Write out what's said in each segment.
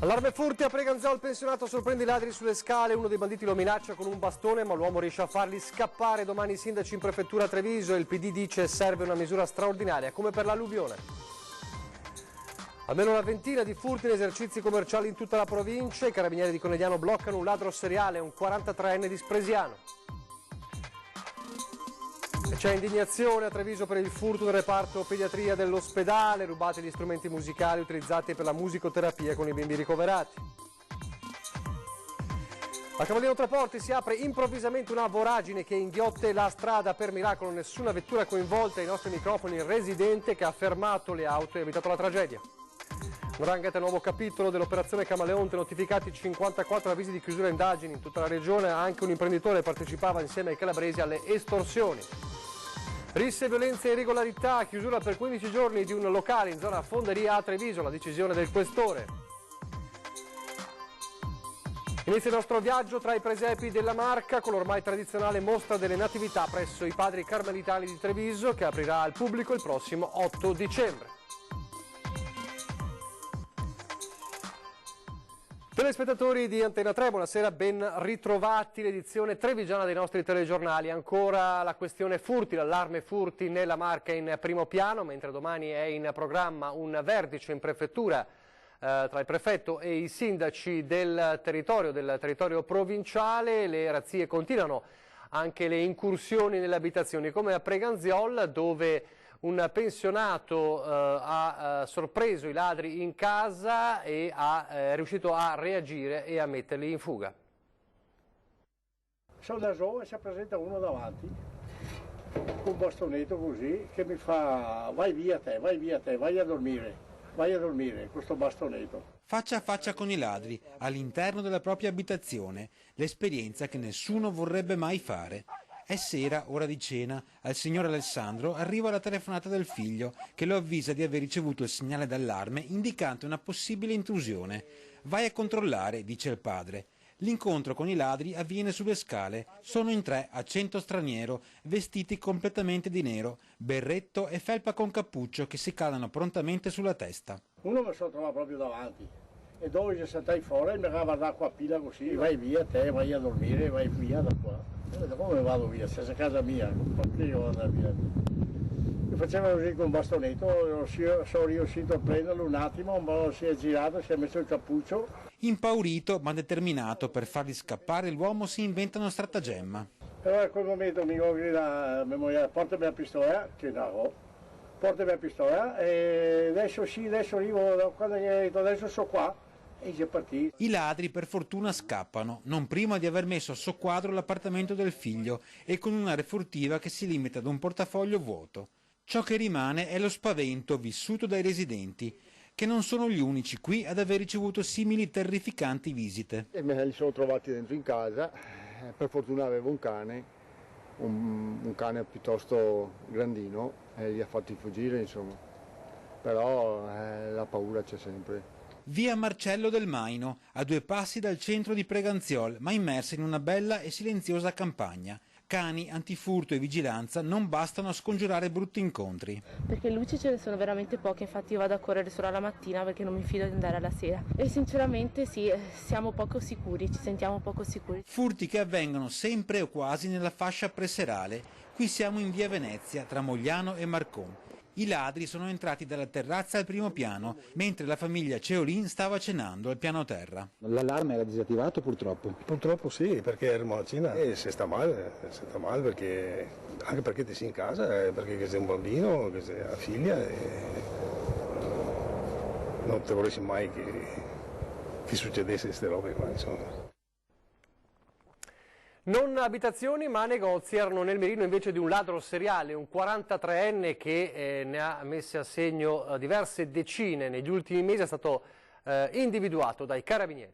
Allarme furti a Preganzò, il pensionato sorprende i ladri sulle scale, uno dei banditi lo minaccia con un bastone ma l'uomo riesce a farli scappare. Domani i sindaci in prefettura a Treviso e il PD dice serve una misura straordinaria come per l'alluvione. Almeno una ventina di furti in esercizi commerciali in tutta la provincia, i carabinieri di Conegliano bloccano un ladro seriale, un 43enne di Spresiano. C'è indignazione a Treviso per il furto del reparto pediatria dell'ospedale, rubati gli strumenti musicali utilizzati per la musicoterapia con i bimbi ricoverati. A Cavallino Treporti si apre improvvisamente una voragine che inghiotte la strada, per miracolo nessuna vettura coinvolta, ai nostri microfoni il residente che ha fermato le auto e ha evitato la tragedia. 'Ndrangheta, nuovo capitolo dell'operazione Camaleonte, notificati 54 avvisi di chiusura indagini in tutta la regione, anche un imprenditore partecipava insieme ai calabresi alle estorsioni. Risse, violenze e irregolarità, chiusura per 15 giorni di un locale in zona Fonderia a Treviso, la decisione del questore. Inizia il nostro viaggio tra i presepi della Marca con l'ormai tradizionale mostra delle natività presso i Padri Carmelitani di Treviso che aprirà al pubblico il prossimo 8 dicembre. Telespettatori di Antena 3, buonasera, ben ritrovati, l'edizione trevigiana dei nostri telegiornali. Ancora la questione furti, l'allarme furti nella Marca in primo piano, mentre domani è in programma un vertice in prefettura tra il prefetto e i sindaci del territorio provinciale. Le razzie continuano, anche le incursioni nelle abitazioni, come a Preganziol, dove un pensionato ha sorpreso i ladri in casa e è riuscito a reagire e a metterli in fuga. Sono da solo e si presenta uno davanti con un bastonetto così che mi fa vai via te, vai a dormire, questo bastonetto. Faccia a faccia con i ladri all'interno della propria abitazione, l'esperienza che nessuno vorrebbe mai fare. È sera, ora di cena, al signor Alessandro arriva la telefonata del figlio che lo avvisa di aver ricevuto il segnale d'allarme indicante una possibile intrusione. Vai a controllare, dice il padre. L'incontro con i ladri avviene sulle scale. Sono in 3, accento straniero, vestiti completamente di nero, berretto e felpa con cappuccio che si calano prontamente sulla testa. Uno mi sono trovato proprio davanti e dove ci stai fuori mi ha guardato qua pila così, vai via te, vai a dormire, vai via da qua. Come vado via? Stessa casa mia, perché io vado via? Mi faceva così con un bastonetto, sono riuscito a prenderlo un attimo, ma si è girato, si è messo il cappuccio. Impaurito ma determinato per farli scappare, l'uomo si inventa uno stratagemma. Però a quel momento mi grida mia moglie, portami la pistola, che no, portami la pistola e adesso arrivo, quando gli ho detto adesso sono qua. E si è partito. I ladri per fortuna scappano, non prima di aver messo a soqquadro l'appartamento del figlio e con un'area furtiva che si limita ad un portafoglio vuoto. Ciò che rimane è lo spavento vissuto dai residenti, che non sono gli unici qui ad aver ricevuto simili terrificanti visite. E me li sono trovati dentro in casa, per fortuna avevo un cane, un cane piuttosto grandino, e li ha fatti fuggire insomma, però la paura c'è sempre. Via Marcello del Maino, a 2 passi dal centro di Preganziol, ma immersa in una bella e silenziosa campagna. Cani, antifurto e vigilanza non bastano a scongiurare brutti incontri. Perché luci ce ne sono veramente poche, infatti io vado a correre solo alla mattina perché non mi fido di andare alla sera. E sinceramente sì, siamo poco sicuri, ci sentiamo poco sicuri. Furti che avvengono sempre o quasi nella fascia preserale. Qui siamo in via Venezia, tra Mogliano e Marcon. I ladri sono entrati dalla terrazza al primo piano, mentre la famiglia Ceolin stava cenando al piano terra. L'allarme era disattivato purtroppo? Purtroppo sì, perché eravamo a cena e se sta male perché, anche perché ti sei in casa, perché sei un bambino, che sei una figlia e non te vorresti mai che succedesse queste robe qua, insomma. Non abitazioni ma negozi erano nel mirino invece di un ladro seriale, un 43enne che ne ha messe a segno diverse decine negli ultimi mesi, è stato individuato dai carabinieri.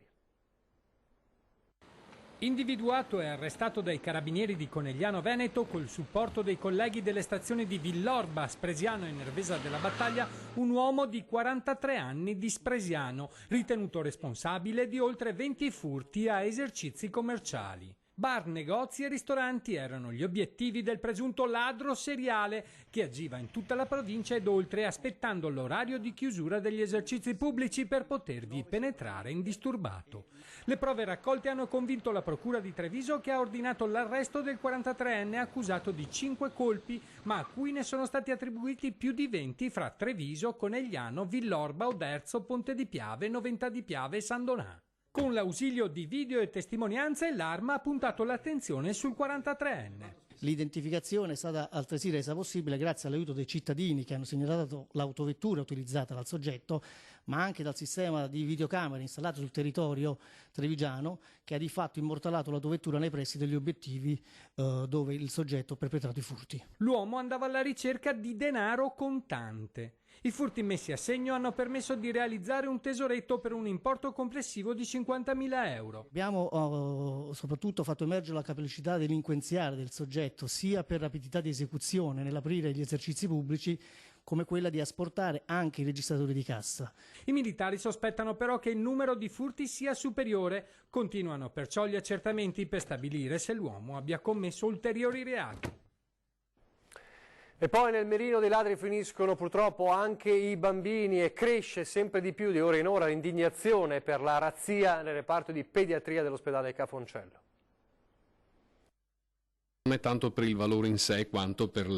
Individuato e arrestato dai carabinieri di Conegliano Veneto col supporto dei colleghi delle stazioni di Villorba, Spresiano e Nervesa della Battaglia, un uomo di 43 anni di Spresiano, ritenuto responsabile di oltre 20 furti a esercizi commerciali. Bar, negozi e ristoranti erano gli obiettivi del presunto ladro seriale che agiva in tutta la provincia ed oltre, aspettando l'orario di chiusura degli esercizi pubblici per potervi penetrare indisturbato. Le prove raccolte hanno convinto la Procura di Treviso, che ha ordinato l'arresto del 43enne accusato di 5 colpi, ma a cui ne sono stati attribuiti più di 20 fra Treviso, Conegliano, Villorba, Oderzo, Ponte di Piave, Noventà di Piave e San Donà. Con l'ausilio di video e testimonianze, l'Arma ha puntato l'attenzione sul 43enne. L'identificazione è stata altresì resa possibile grazie all'aiuto dei cittadini che hanno segnalato l'autovettura utilizzata dal soggetto, ma anche dal sistema di videocamere installato sul territorio trevigiano, che ha di fatto immortalato l'autovettura nei pressi degli obiettivi dove il soggetto ha perpetrato i furti. L'uomo andava alla ricerca di denaro contante. I furti messi a segno hanno permesso di realizzare un tesoretto per un importo complessivo di 50.000 euro. Abbiamo soprattutto fatto emergere la capacità delinquenziale del soggetto, sia per rapidità di esecuzione nell'aprire gli esercizi pubblici, come quella di asportare anche i registratori di cassa. I militari sospettano però che il numero di furti sia superiore. Continuano perciò gli accertamenti per stabilire se l'uomo abbia commesso ulteriori reati. E poi nel mirino dei ladri finiscono purtroppo anche i bambini e cresce sempre di più di ora in ora l'indignazione per la razzia nel reparto di pediatria dell'ospedale Cafoncello. Non è tanto per il valore in sé quanto per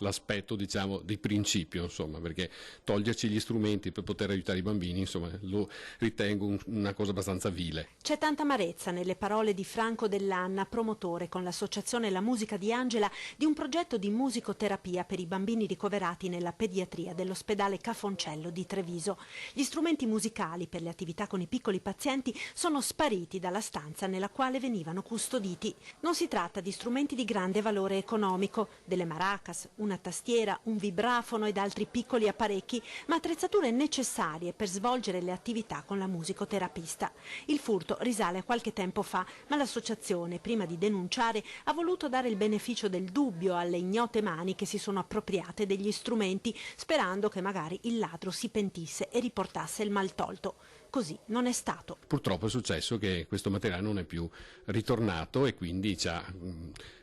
l'aspetto, diciamo, di principio, insomma, perché toglierci gli strumenti per poter aiutare i bambini, insomma, lo ritengo una cosa abbastanza vile. C'è tanta amarezza nelle parole di Franco Dell'Anna, promotore con l'associazione La Musica di Angela di un progetto di musicoterapia per i bambini ricoverati nella pediatria dell'ospedale Cafoncello di Treviso. Gli strumenti musicali per le attività con i piccoli pazienti sono spariti dalla stanza nella quale venivano custoditi. Non si tratta di strumenti di grande valore economico, delle maracas, una tastiera, un vibrafono ed altri piccoli apparecchi, ma attrezzature necessarie per svolgere le attività con la musicoterapista. Il furto risale a qualche tempo fa, ma l'associazione, prima di denunciare, ha voluto dare il beneficio del dubbio alle ignote mani che si sono appropriate degli strumenti, sperando che magari il ladro si pentisse e riportasse il maltolto. Così non è stato. Purtroppo è successo che questo materiale non è più ritornato e quindi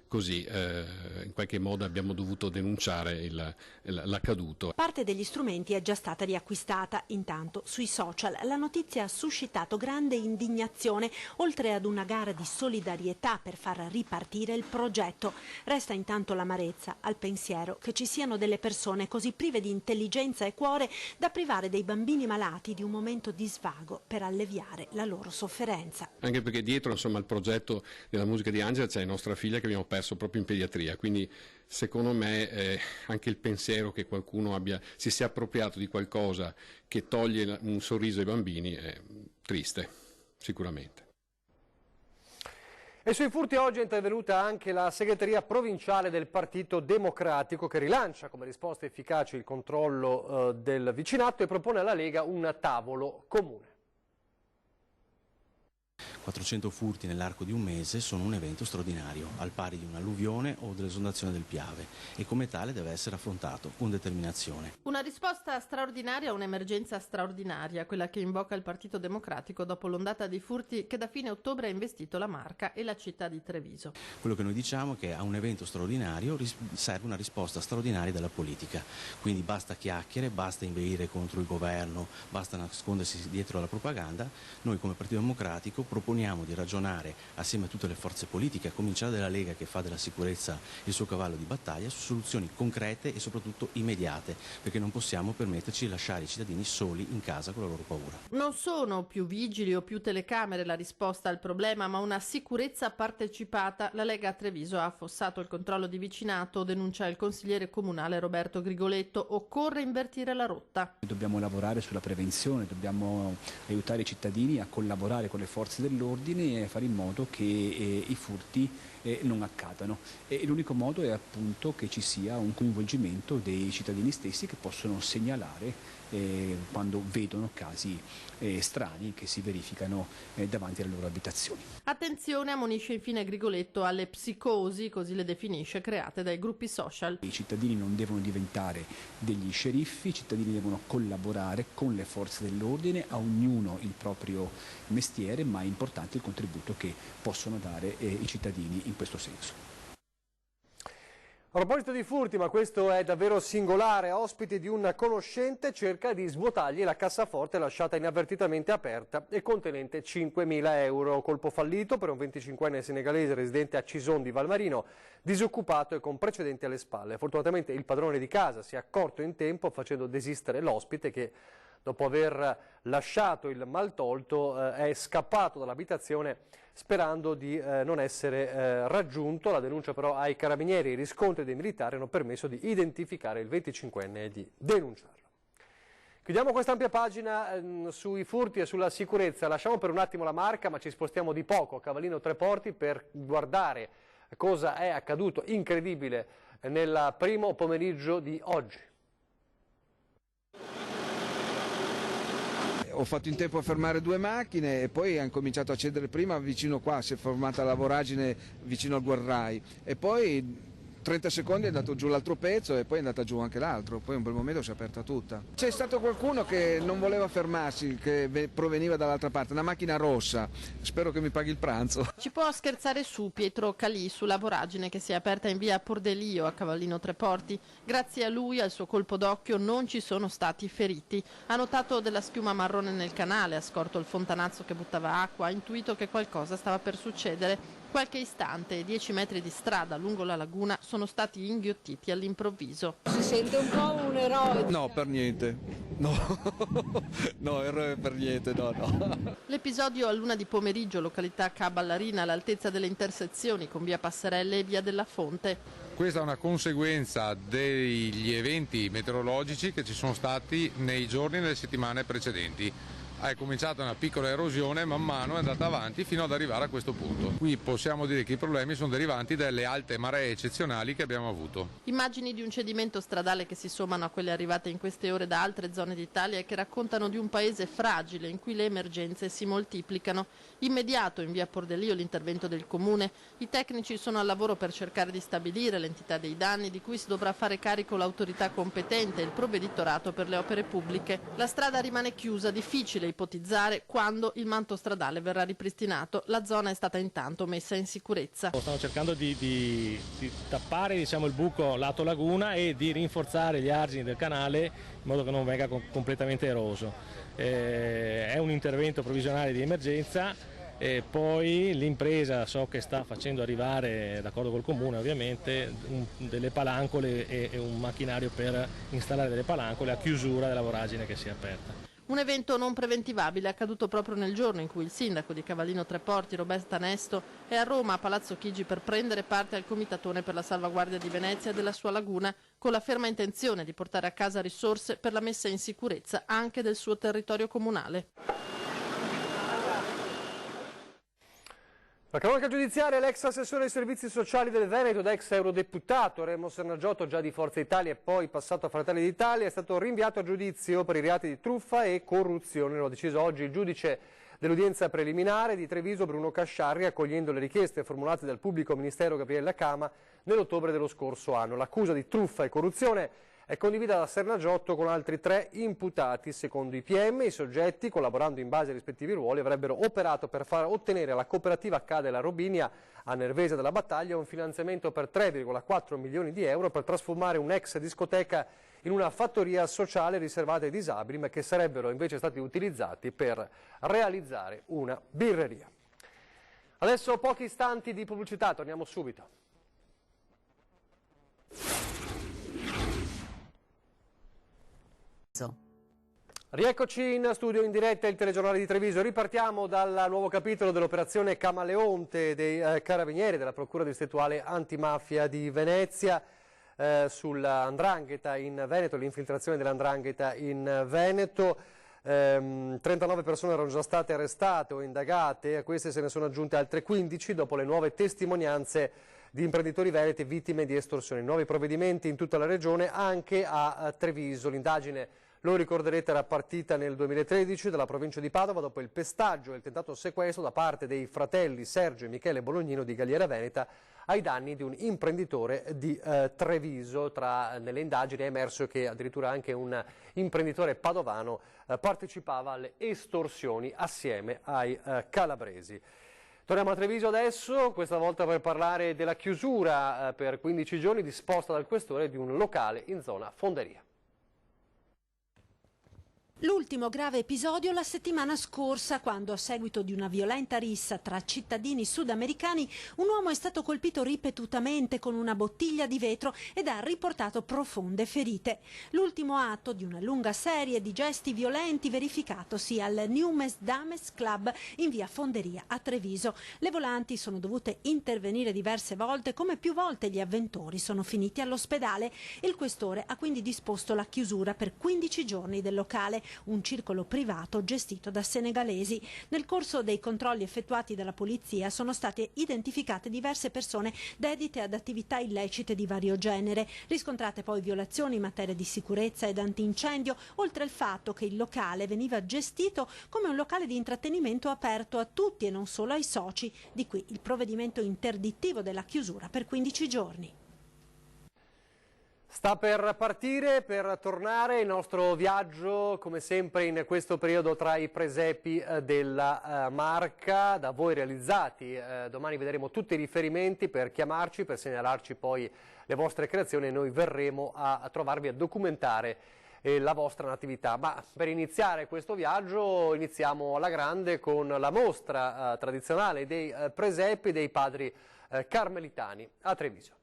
così in qualche modo abbiamo dovuto denunciare l'accaduto. Parte degli strumenti è già stata riacquistata. Intanto sui social la notizia ha suscitato grande indignazione, oltre ad una gara di solidarietà per far ripartire il progetto. Resta intanto l'amarezza al pensiero che ci siano delle persone così prive di intelligenza e cuore da privare dei bambini malati di un momento di svago per alleviare la loro sofferenza. Anche perché dietro, insomma, il progetto della Musica di Angela c'è nostra figlia che abbiamo perso proprio in pediatria, quindi secondo me anche il pensiero che qualcuno si sia appropriato di qualcosa che toglie un sorriso ai bambini è triste, sicuramente. E sui furti oggi è intervenuta anche la segreteria provinciale del Partito Democratico, che rilancia come risposta efficace il controllo del vicinato e propone alla Lega un tavolo comune. 400 furti nell'arco di un mese sono un evento straordinario, al pari di un'alluvione o dell'esondazione del Piave, e come tale deve essere affrontato con determinazione. Una risposta straordinaria a un'emergenza straordinaria, quella che invoca il Partito Democratico dopo l'ondata di furti che da fine ottobre ha investito la Marca e la città di Treviso. Quello che noi diciamo è che a un evento straordinario serve una risposta straordinaria della politica, quindi basta chiacchiere, basta inveire contro il governo, basta nascondersi dietro la propaganda. Noi come Partito Democratico proponiamo di ragionare assieme a tutte le forze politiche, a cominciare dalla Lega che fa della sicurezza il suo cavallo di battaglia, su soluzioni concrete e soprattutto immediate, perché non possiamo permetterci di lasciare i cittadini soli in casa con la loro paura. Non sono più vigili o più telecamere la risposta al problema, ma una sicurezza partecipata. La Lega a Treviso ha affossato il controllo di vicinato, denuncia il consigliere comunale Roberto Grigoletto. Occorre invertire la rotta. Dobbiamo lavorare sulla prevenzione, dobbiamo aiutare i cittadini a collaborare con le forze dell'ordine e fare in modo che i furti non accadano. E l'unico modo è appunto che ci sia un coinvolgimento dei cittadini stessi che possono segnalare quando vedono casi strani che si verificano davanti alle loro abitazioni. Attenzione, ammonisce infine Grigoletto, alle psicosi, così le definisce, create dai gruppi social. I cittadini non devono diventare degli sceriffi, i cittadini devono collaborare con le forze dell'ordine, a ognuno il proprio mestiere, ma è importante il contributo che possono dare i cittadini in questo senso. A proposito di furti, ma questo è davvero singolare, ospite di un conoscente cerca di svuotargli la cassaforte lasciata inavvertitamente aperta e contenente 5.000 euro. Colpo fallito per un 25enne senegalese residente a Cison di Valmarino, disoccupato e con precedenti alle spalle. Fortunatamente il padrone di casa si è accorto in tempo facendo desistere l'ospite che, dopo aver lasciato il maltolto, è scappato dall'abitazione sperando di non essere raggiunto. La denuncia però ai carabinieri e i riscontri dei militari hanno permesso di identificare il 25enne e di denunciarlo. Chiudiamo questa ampia pagina sui furti e sulla sicurezza. Lasciamo per un attimo la Marca, ma ci spostiamo di poco a Cavallino Treporti per guardare cosa è accaduto incredibile nel primo pomeriggio di oggi. Ho fatto in tempo a fermare 2 macchine e poi hanno cominciato a cedere prima vicino qua, si è formata la voragine vicino al guardrail e poi 30 secondi è andato giù l'altro pezzo e poi è andata giù anche l'altro, poi in quel momento si è aperta tutta. C'è stato qualcuno che non voleva fermarsi, che proveniva dall'altra parte, una macchina rossa, spero che mi paghi il pranzo. Ci può scherzare su Pietro Calì sulla voragine che si è aperta in via Pordelio a Cavallino Treporti. Grazie a lui, al suo colpo d'occhio, non ci sono stati feriti. Ha notato della schiuma marrone nel canale, ha scorto il fontanazzo che buttava acqua, ha intuito che qualcosa stava per succedere. Qualche istante e 10 metri di strada lungo la laguna sono stati inghiottiti all'improvviso. Si sente un po' un eroe? No, per niente. No, no, eroe per niente, no. L'episodio a luna di pomeriggio, località Caballarina, all'altezza delle intersezioni con via Passerelle e via della Fonte. Questa è una conseguenza degli eventi meteorologici che ci sono stati nei giorni e nelle settimane precedenti. È cominciata una piccola erosione, man mano è andata avanti fino ad arrivare a questo punto. Qui possiamo dire che i problemi sono derivanti dalle alte maree eccezionali che abbiamo avuto. Immagini di un cedimento stradale che si sommano a quelle arrivate in queste ore da altre zone d'Italia e che raccontano di un paese fragile in cui le emergenze si moltiplicano. Immediato in via Pordelio l'intervento del comune. I tecnici sono al lavoro per cercare di stabilire l'entità dei danni di cui si dovrà fare carico l'autorità competente e il provveditorato per le opere pubbliche. La strada rimane chiusa, difficile ipotizzare quando il manto stradale verrà ripristinato. La zona è stata intanto messa in sicurezza. Stanno cercando di tappare il buco lato laguna e di rinforzare gli argini del canale in modo che non venga completamente eroso. È un intervento provvisionale di emergenza e poi l'impresa so che sta facendo arrivare, d'accordo col comune ovviamente, delle palancole e un macchinario per installare delle palancole a chiusura della voragine che si è aperta. Un evento non preventivabile accaduto proprio nel giorno in cui il sindaco di Cavallino Treporti, Roberta Nesto, è a Roma a Palazzo Chigi per prendere parte al comitatone per la salvaguardia di Venezia e della sua laguna, con la ferma intenzione di portare a casa risorse per la messa in sicurezza anche del suo territorio comunale. La cronaca giudiziaria, l'ex assessore ai servizi sociali del Veneto ed ex eurodeputato Remo Sernagiotto, già di Forza Italia e poi passato a Fratelli d'Italia, è stato rinviato a giudizio per i reati di truffa e corruzione. Lo ha deciso oggi il giudice dell'udienza preliminare di Treviso, Bruno Casciarri, accogliendo le richieste formulate dal pubblico ministero Gabriele Lacama nell'ottobre dello scorso anno. L'accusa di truffa e corruzione è condivisa da Sernagiotto con altri 3 imputati. Secondo i PM, i soggetti, collaborando in base ai rispettivi ruoli, avrebbero operato per far ottenere alla cooperativa Cade La Robinia a Nervesa della Battaglia un finanziamento per 3,4 milioni di euro per trasformare un'ex discoteca in una fattoria sociale riservata ai disabili, ma che sarebbero invece stati utilizzati per realizzare una birreria. Adesso pochi istanti di pubblicità, torniamo subito. Rieccoci in studio in diretta il telegiornale di Treviso. Ripartiamo dal nuovo capitolo dell'operazione Camaleonte dei Carabinieri della Procura distrettuale antimafia di Venezia sulla 'ndrangheta in Veneto, l'infiltrazione della 'ndrangheta in Veneto. 39 persone erano già state arrestate o indagate, a queste se ne sono aggiunte altre 15 dopo le nuove testimonianze di imprenditori veneti vittime di estorsioni. Nuovi provvedimenti in tutta la regione, anche a Treviso. L'indagine Lo ricorderete, era partita nel 2013 dalla provincia di Padova dopo il pestaggio e il tentato sequestro da parte dei fratelli Sergio e Michele Bolognino di Galliera Veneta ai danni di un imprenditore di Treviso. Nelle indagini è emerso che addirittura anche un imprenditore padovano partecipava alle estorsioni assieme ai calabresi. Torniamo a Treviso adesso, questa volta per parlare della chiusura per 15 giorni disposta dal questore di un locale in zona Fonderia. L'ultimo grave episodio la settimana scorsa, quando a seguito di una violenta rissa tra cittadini sudamericani un uomo è stato colpito ripetutamente con una bottiglia di vetro ed ha riportato profonde ferite. L'ultimo atto di una lunga serie di gesti violenti verificatosi al Newmes Dames Club in via Fonderia a Treviso. Le volanti sono dovute intervenire diverse volte, come più volte gli avventori sono finiti all'ospedale. Il questore ha quindi disposto la chiusura per 15 giorni del locale, un circolo privato gestito da senegalesi. Nel corso dei controlli effettuati dalla polizia sono state identificate diverse persone dedite ad attività illecite di vario genere, riscontrate poi violazioni in materia di sicurezza ed antincendio, oltre al fatto che il locale veniva gestito come un locale di intrattenimento aperto a tutti e non solo ai soci, di qui il provvedimento interdittivo della chiusura per 15 giorni. Sta per partire, per tornare il nostro viaggio, come sempre in questo periodo, tra i presepi della Marca, da voi realizzati. Domani vedremo tutti i riferimenti per chiamarci, per segnalarci poi le vostre creazioni e noi verremo a trovarvi a documentare la vostra natività. Ma per iniziare questo viaggio iniziamo alla grande con la mostra tradizionale dei presepi dei padri carmelitani a Treviso.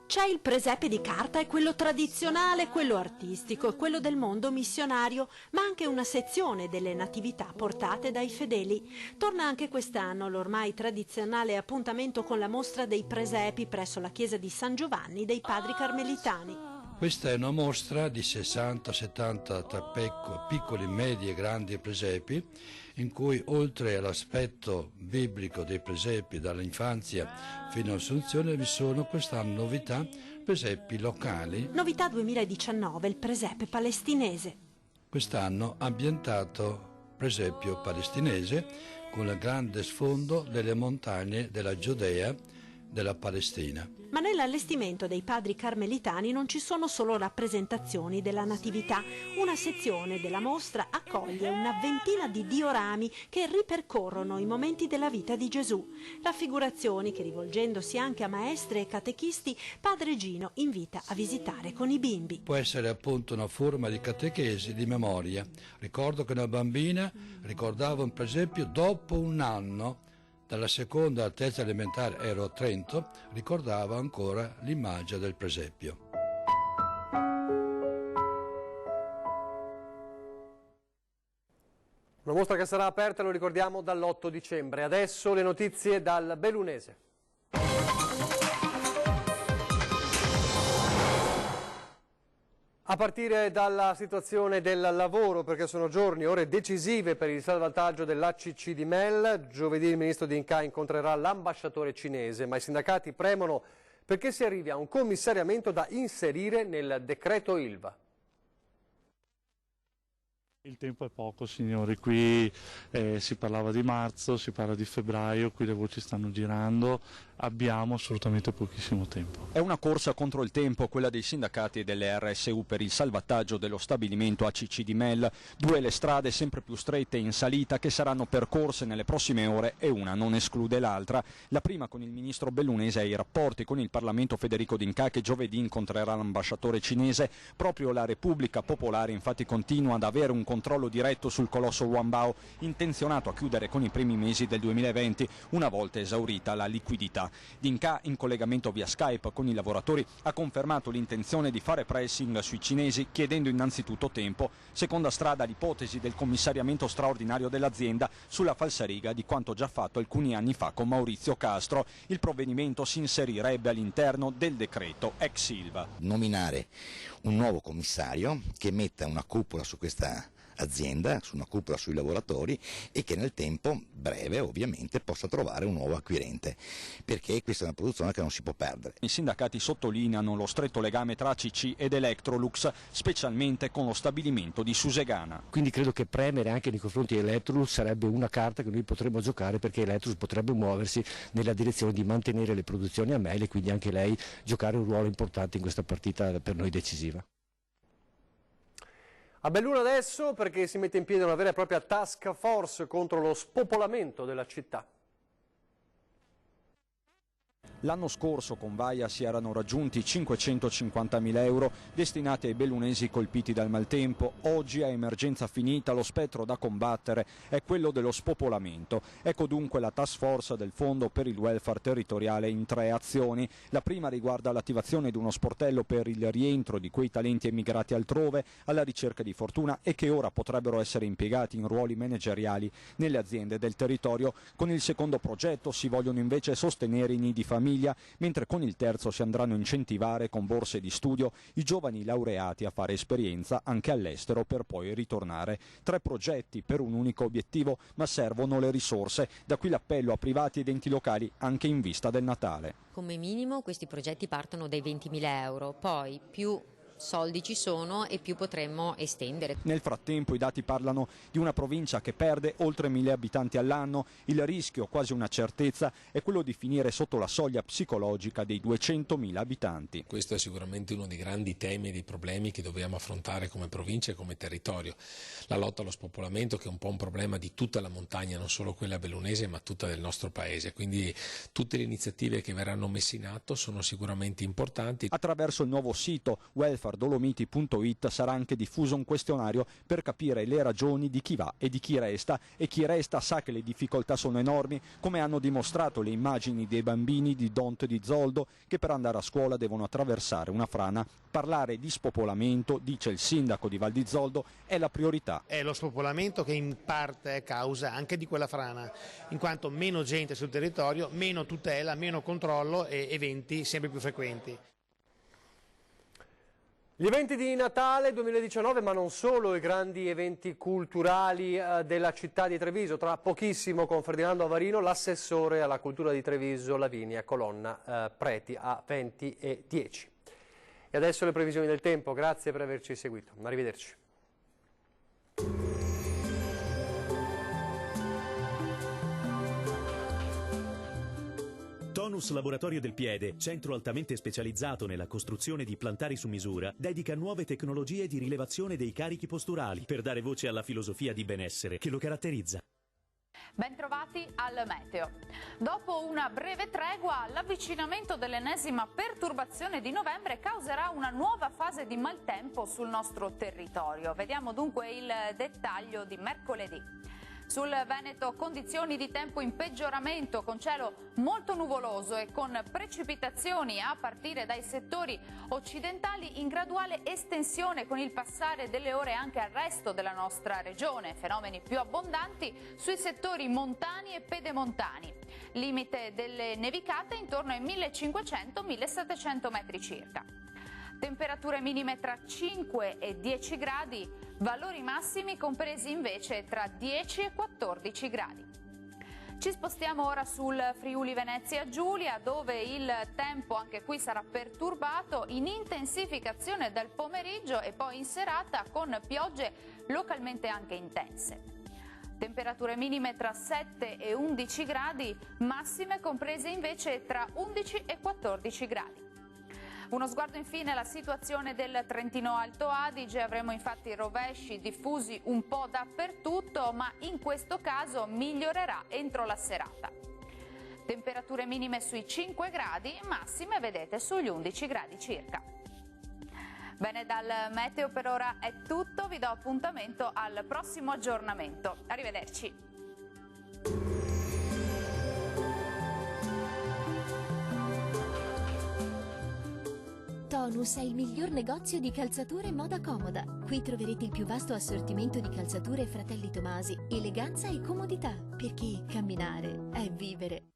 C'è il presepe di carta e quello tradizionale, quello artistico e quello del mondo missionario, ma anche una sezione delle natività portate dai fedeli. Torna anche quest'anno l'ormai tradizionale appuntamento con la mostra dei presepi presso la chiesa di San Giovanni dei Padri Carmelitani. Questa è una mostra di 60-70 tra piccoli, medi e grandi presepi, in cui oltre all'aspetto biblico dei presepi dall'infanzia fino all'assunzione vi sono quest'anno novità, presepi locali. Novità 2019, il presepe palestinese. Quest'anno ambientato presepio palestinese con il grande sfondo delle montagne della Giudea, della Palestina. Ma nell'allestimento dei Padri Carmelitani non ci sono solo rappresentazioni della Natività. Una sezione della mostra accoglie una ventina di diorami che ripercorrono i momenti della vita di Gesù. Raffigurazioni che, rivolgendosi anche a maestre e catechisti, Padre Gino invita a visitare con i bimbi. Può essere appunto una forma di catechesi, di memoria. Ricordo che una bambina ricordava un presepio dopo un anno. Dalla seconda alla terza elementare ero a Trento, ricordava ancora l'immagine del presepio. Una mostra che sarà aperta, lo ricordiamo, dall'8 dicembre. Adesso le notizie dal Bellunese. A partire dalla situazione del lavoro, perché sono giorni, ore decisive per il salvataggio dell'ACC di Mel. Giovedì il ministro D'Incà incontrerà l'ambasciatore cinese, ma i sindacati premono perché si arrivi a un commissariamento da inserire nel decreto Ilva. Il tempo è poco, signori, qui si parlava di marzo, si parla di febbraio, qui le voci stanno girando, abbiamo assolutamente pochissimo tempo. È una corsa contro il tempo, quella dei sindacati e delle RSU per il salvataggio dello stabilimento ACC di Mel. Due le strade sempre più strette in salita che saranno percorse nelle prossime ore e una non esclude l'altra. La prima con il ministro bellunese ai rapporti con il Parlamento Federico D'Incà, che giovedì incontrerà l'ambasciatore cinese. Proprio la Repubblica Popolare infatti continua ad avere un controllo diretto sul colosso Wanbao, intenzionato a chiudere con i primi mesi del 2020, una volta esaurita la liquidità. D'Incà, in collegamento via Skype con i lavoratori, ha confermato l'intenzione di fare pressing sui cinesi, chiedendo innanzitutto tempo. Seconda strada, l'ipotesi del commissariamento straordinario dell'azienda, sulla falsariga di quanto già fatto alcuni anni fa con Maurizio Castro. Il provvedimento si inserirebbe all'interno del decreto ex Ilva. Nominare un nuovo commissario che metta una cupola su questa azienda, su una cupola sui lavoratori e che nel tempo breve ovviamente possa trovare un nuovo acquirente, perché questa è una produzione che non si può perdere. I sindacati sottolineano lo stretto legame tra ACC ed Electrolux, specialmente con lo stabilimento di Susegana. Quindi credo che premere anche nei confronti di Electrolux sarebbe una carta che noi potremmo giocare, perché Electrolux potrebbe muoversi nella direzione di mantenere le produzioni a Mel e quindi anche lei giocare un ruolo importante in questa partita per noi decisiva. A Belluno adesso, perché si mette in piedi una vera e propria task force contro lo spopolamento della città. L'anno scorso con Vaia si erano raggiunti 550.000 euro destinati ai bellunesi colpiti dal maltempo. Oggi, a emergenza finita, lo spettro da combattere è quello dello spopolamento. Ecco dunque la task force del Fondo per il Welfare Territoriale in 3 azioni. La prima riguarda l'attivazione di uno sportello per il rientro di quei talenti emigrati altrove alla ricerca di fortuna e che ora potrebbero essere impiegati in ruoli manageriali nelle aziende del territorio. Con il secondo progetto si vogliono invece sostenere i nidi famiglia, mentre con il terzo si andranno a incentivare con borse di studio i giovani laureati a fare esperienza anche all'estero per poi ritornare. 3 progetti per un unico obiettivo, ma servono le risorse. Da qui l'appello a privati ed enti locali anche in vista del Natale. Come minimo questi progetti partono dai 20.000 euro, poi più soldi ci sono e più potremmo estendere. Nel frattempo i dati parlano di una provincia che perde oltre 1.000 abitanti all'anno. Il rischio, quasi una certezza, è quello di finire sotto la soglia psicologica dei 200.000 abitanti. Questo è sicuramente uno dei grandi temi e dei problemi che dobbiamo affrontare come provincia e come territorio. La lotta allo spopolamento, che è un po' un problema di tutta la montagna, non solo quella bellunese ma tutta del nostro paese. Quindi tutte le iniziative che verranno messe in atto sono sicuramente importanti. Attraverso il nuovo sito welfaredolomiti.it sarà anche diffuso un questionario per capire le ragioni di chi va e di chi resta, e chi resta sa che le difficoltà sono enormi, come hanno dimostrato le immagini dei bambini di Dont di Zoldo che per andare a scuola devono attraversare una frana. Parlare di spopolamento, dice il sindaco di Val di Zoldo, è la priorità. È lo spopolamento che in parte è causa anche di quella frana, in quanto meno gente sul territorio, meno tutela, meno controllo e eventi sempre più frequenti. Gli eventi di Natale 2019, ma non solo, i grandi eventi culturali della città di Treviso. Tra pochissimo con Ferdinando Avarino, l'assessore alla cultura di Treviso, Lavinia Colonna Preti, a 20:10. E adesso le previsioni del tempo. Grazie per averci seguito. Arrivederci. Tonus Laboratorio del Piede, centro altamente specializzato nella costruzione di plantari su misura, dedica nuove tecnologie di rilevazione dei carichi posturali per dare voce alla filosofia di benessere che lo caratterizza. Bentrovati al meteo. Dopo una breve tregua, l'avvicinamento dell'ennesima perturbazione di novembre causerà una nuova fase di maltempo sul nostro territorio. Vediamo dunque il dettaglio di mercoledì. Sul Veneto condizioni di tempo in peggioramento, con cielo molto nuvoloso e con precipitazioni a partire dai settori occidentali in graduale estensione con il passare delle ore anche al resto della nostra regione. Fenomeni più abbondanti sui settori montani e pedemontani. Limite delle nevicate intorno ai 1500-1700 metri circa. Temperature minime tra 5 e 10 gradi, valori massimi compresi invece tra 10 e 14 gradi. Ci spostiamo ora sul Friuli Venezia Giulia, dove il tempo anche qui sarà perturbato, in intensificazione dal pomeriggio e poi in serata con piogge localmente anche intense. Temperature minime tra 7 e 11 gradi, massime comprese invece tra 11 e 14 gradi. Uno sguardo infine alla situazione del Trentino Alto Adige. Avremo infatti rovesci diffusi un po' dappertutto, ma in questo caso migliorerà entro la serata. Temperature minime sui 5 gradi, massime vedete sugli 11 gradi circa. Bene, dal meteo per ora è tutto, vi do appuntamento al prossimo aggiornamento. Arrivederci. Tonus è il miglior negozio di calzature e moda comoda. Qui troverete il più vasto assortimento di calzature Fratelli Tomasi, eleganza e comodità, perché camminare è vivere.